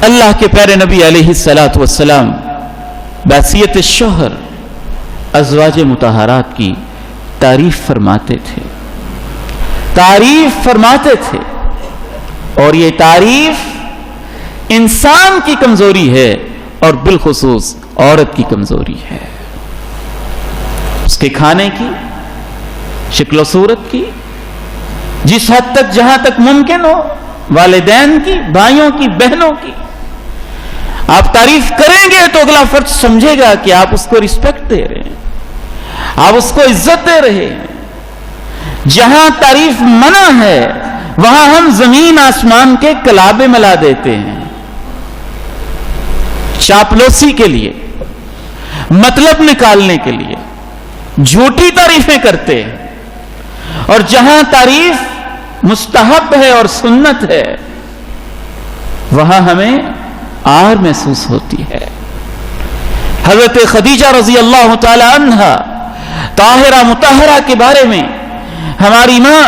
اللہ کے پیارے نبی علیہ الصلاۃ والسلام بحیثیت شوہر ازواج مطہرات کی تعریف فرماتے تھے، اور یہ تعریف انسان کی کمزوری ہے اور بالخصوص عورت کی کمزوری ہے، اس کے کھانے کی، شکل و صورت کی، جس حد تک جہاں تک ممکن ہو والدین کی، بھائیوں کی، بہنوں کی آپ تعریف کریں گے تو اگلا فرد سمجھے گا کہ آپ اس کو رسپیکٹ دے رہے ہیں، آپ اس کو عزت دے رہے ہیں۔ جہاں تعریف منع ہے وہاں ہم زمین آسمان کے کلابے ملا دیتے ہیں، چاپلوسی کے لیے، مطلب نکالنے کے لیے جھوٹی تعریفیں کرتے ہیں، اور جہاں تعریف مستحب ہے اور سنت ہے وہاں ہمیں آر محسوس ہوتی ہے۔ حضرت خدیجہ رضی اللہ تعالی عنہا طاہرہ مطہرہ کے بارے میں ہماری ماں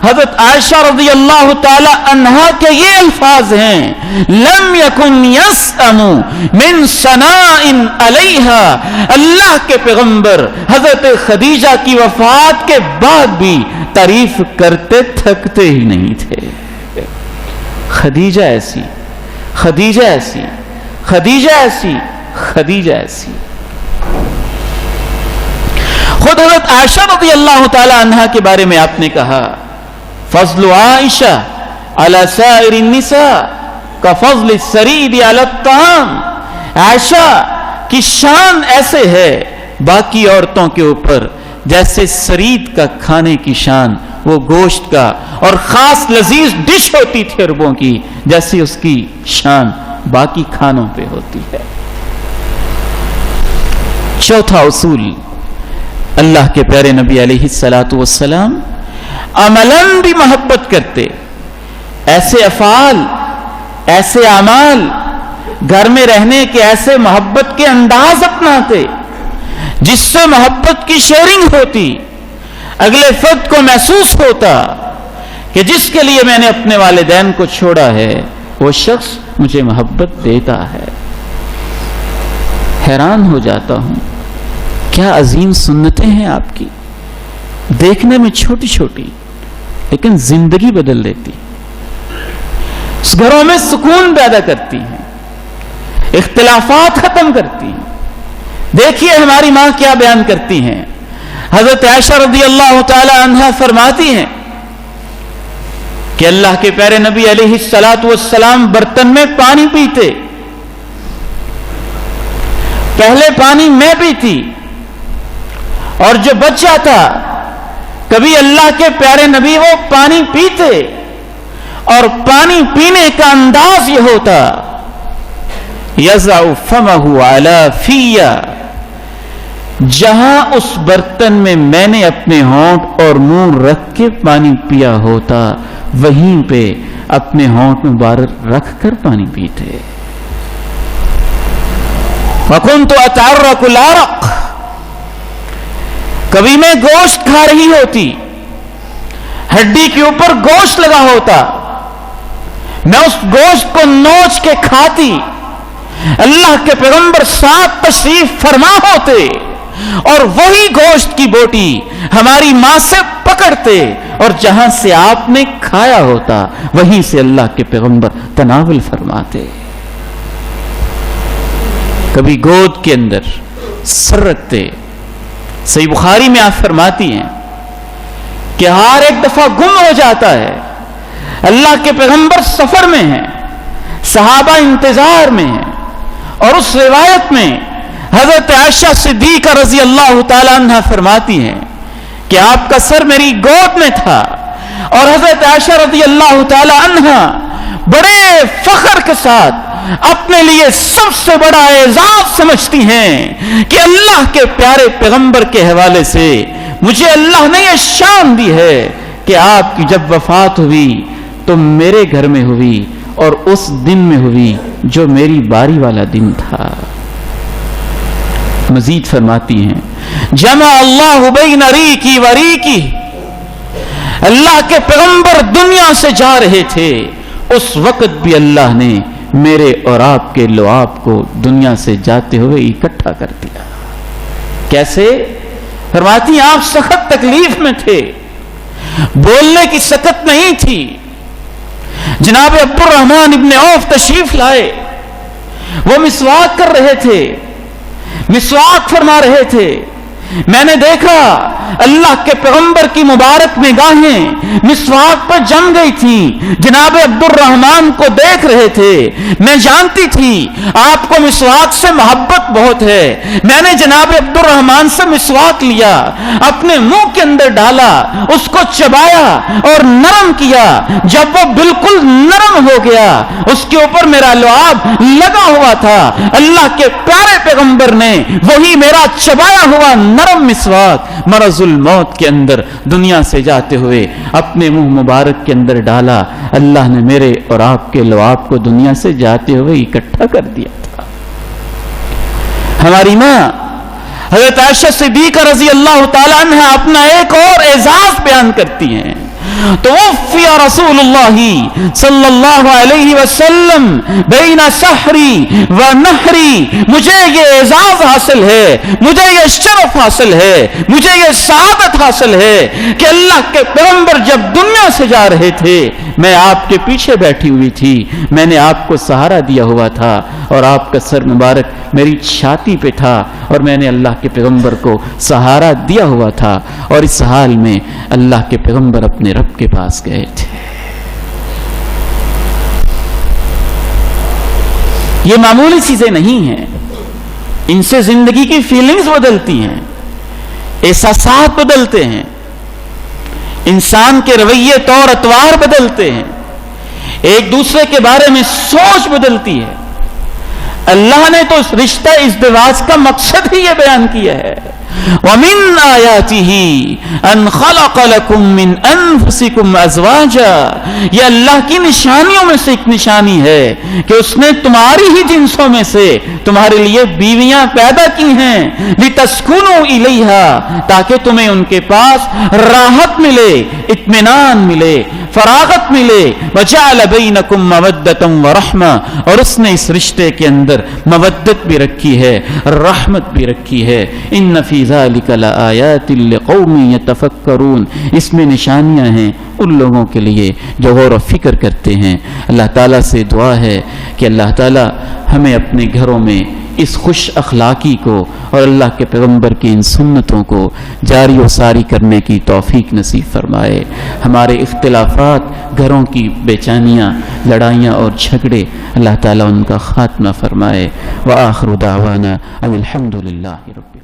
حضرت عائشہ رضی اللہ تعالی عنہا کے یہ الفاظ ہیں، لم یکن یسأم من ثناء علیہا، اللہ کے پیغمبر حضرت خدیجہ کی وفات کے بعد بھی تعریف کرتے تھکتے ہی نہیں تھے۔ خدیجہ ایسی، خدیجہ ایسی، خدیجہ ایسی، خدیجہ ایسی۔ خود حضرت عائشہ رضی اللہ تعالی عنہا کے بارے میں آپ نے کہا، فضل عائشہ علی سائر النساء کفضل السرید علی الطعام، عائشہ کی شان ایسے ہے باقی عورتوں کے اوپر جیسے سرید کا کھانے کی شان، وہ گوشت کا اور خاص لذیذ ڈش ہوتی تھی عربوں کی، جیسے اس کی شان باقی کھانوں پہ ہوتی ہے۔ چوتھا اصول، اللہ کے پیارے نبی علیہ الصلاۃ والسلام عملاً بھی محبت کرتے، ایسے افعال، ایسے اعمال، گھر میں رہنے کے ایسے محبت کے انداز اپناتے جس سے محبت کی شیئرنگ ہوتی، اگلے فرد کو محسوس ہوتا کہ جس کے لیے میں نے اپنے والدین کو چھوڑا ہے وہ شخص مجھے محبت دیتا ہے۔ حیران ہو جاتا ہوں، کیا عظیم سنتیں ہیں آپ کی، دیکھنے میں چھوٹی چھوٹی لیکن زندگی بدل دیتی، اس گھروں میں سکون پیدا کرتی ہیں، اختلافات ختم کرتی ہیں۔ دیکھیے ہماری ماں کیا بیان کرتی ہیں، حضرت عائشہ رضی اللہ تعالی عنہا فرماتی ہیں کہ اللہ کے پیارے نبی علیہ الصلاۃ والسلام برتن میں پانی پیتے، پہلے پانی میں پیتی اور جو بچ جاتا کبھی اللہ کے پیارے نبی وہ پانی پیتے اور پانی پینے کا انداز یہ ہوتا، یضع فمہ علی فیہ، جہاں اس برتن میں میں نے اپنے ہونٹ اور منہ رکھ کے پانی پیا ہوتا وہیں پہ اپنے ہونٹ مبارک رکھ کر پانی پیتے۔ وَكُنْتُ أَتَعَرَّقُ الْعَرَقَ، کبھی میں گوشت کھا رہی ہوتی، ہڈی کے اوپر گوشت لگا ہوتا، میں اس گوشت کو نوچ کے کھاتی، اللہ کے پیغمبر ساتھ تشریف فرما ہوتے اور وہی گوشت کی بوٹی ہماری ماں سے پکڑتے اور جہاں سے آپ نے کھایا ہوتا وہیں سے اللہ کے پیغمبر تناول فرماتے۔ کبھی گود کے اندر سر رکھتے، صحیح بخاری میں آپ فرماتی ہیں کہ ہر ایک دفعہ گم ہو جاتا ہے، اللہ کے پیغمبر سفر میں ہیں، صحابہ انتظار میں ہیں، اور اس روایت میں حضرت عائشہ صدیقہ رضی اللہ تعالی عنہ فرماتی ہیں کہ آپ کا سر میری گود میں تھا، اور حضرت عائشہ رضی اللہ تعالی عنہ بڑے فخر کے ساتھ اپنے لیے سب سے بڑا اعزاز سمجھتی ہیں کہ اللہ کے پیارے پیغمبر کے حوالے سے مجھے اللہ نے یہ شان دی ہے کہ آپ کی جب وفات ہوئی تو میرے گھر میں ہوئی اور اس دن میں ہوئی جو میری باری والا دن تھا۔ مزید فرماتی ہیں جمع اللہ بین ریکی و ریکی، اللہ کے پیغمبر دنیا سے جا رہے تھے اس وقت بھی اللہ نے میرے اور آپ کے لعاب کو دنیا سے جاتے ہوئے اکٹھا کر دیا۔ کیسے؟ فرماتی ہیں آپ سخت تکلیف میں تھے، بولنے کی سکت نہیں تھی۔ جناب عبد الرحمن ابن عوف تشریف لائے، وہ مسواک کر رہے تھے، مسواک فرما رہے تھے۔ میں نے دیکھا اللہ کے پیغمبر کی مبارک نگاہیں مسواک پر جم گئی تھی، جناب عبد الرحمن کو دیکھ رہے تھے۔ میں جانتی تھی آپ کو مسواک سے محبت بہت ہے۔ میں نے جناب عبد الرحمن سے مسواک لیا، اپنے منہ کے اندر ڈالا، اس کو چبایا اور نرم کیا۔ جب وہ بالکل نرم ہو گیا، اس کے اوپر میرا لعاب لگا ہوا تھا۔ اللہ کے پیارے پیغمبر نے وہی میرا چبایا ہوا نرم مسواک مرض الموت کے اندر دنیا سے جاتے ہوئے اپنے منہ مبارک کے اندر ڈالا۔ اللہ نے میرے اور آپ کے لعاب کو دنیا سے جاتے ہوئے اکٹھا کر دیا تھا۔ ہماری ماں حضرت عائشہ صدیقہ رضی اللہ تعالی عنہ اپنا ایک اور اعزاز بیان کرتی ہیں۔ توفی رسول اللہ صلی اللہ علیہ وسلم بین سحری و نحری، مجھے یہ اعزاز حاصل ہے، مجھے یہ شرف حاصل ہے، مجھے یہ سعادت حاصل ہے کہ اللہ کے پیغمبر جب دنیا سے جا رہے تھے میں آپ کے پیچھے بیٹھی ہوئی تھی، میں نے آپ کو سہارا دیا ہوا تھا اور آپ کا سر مبارک میری چھاتی پہ تھا اور میں نے اللہ کے پیغمبر کو سہارا دیا ہوا تھا، اور اس حال میں اللہ کے پیغمبر اپنے رب کے پاس گئے تھے۔ یہ معمولی چیزیں نہیں ہیں، ان سے زندگی کی فیلنگز بدلتی ہیں، احساسات بدلتے ہیں، انسان کے رویے طور اطوار بدلتے ہیں، ایک دوسرے کے بارے میں سوچ بدلتی ہے۔ اللہ نے تو اس رشتہ ازدواج کا مقصد ہی یہ بیان کیا ہے، وَمِنْ آيَاتِهِ أَنْ خَلَقَ لَكُم مِّنْ أَنفُسِكُمْ أَزْوَاجًا، یہ اللہ کی نشانیوں میں سے ایک نشانی ہے کہ اس نے تمہاری ہی جنسوں میں سے تمہارے لیے بیویاں پیدا کی ہیں، لِتَسْكُنُوا إِلَيْهَا، تاکہ تمہیں ان کے پاس راحت ملے، اطمینان ملے، فراغت ملے۔ وَجَعَلَ بَيْنَكُمْ مَوَدَّةً وَرَحْمَةً، اور اس نے اس رشتے کے اندر مودت بھی رکھی ہے، رحمت بھی رکھی ہے۔ إِنَّ فِي ذَلِكَ لَآيَاتٍ لِقَوْمٍ يَتَفَكَّرُونَ، اس میں نشانیاں ہیں ان لوگوں کے لیے جو غور و فکر کرتے ہیں۔ اللہ تعالیٰ سے دعا ہے کہ اللہ تعالیٰ ہمیں اپنے گھروں میں اس خوش اخلاقی کو اور اللہ کے پیغمبر کی ان سنتوں کو جاری و ساری کرنے کی توفیق نصیب فرمائے۔ ہمارے اختلافات، گھروں کی بے چینیاں، لڑائیاں اور جھگڑے، اللہ تعالیٰ ان کا خاتمہ فرمائے۔ وآخر دعوانا ان الحمد للہ رب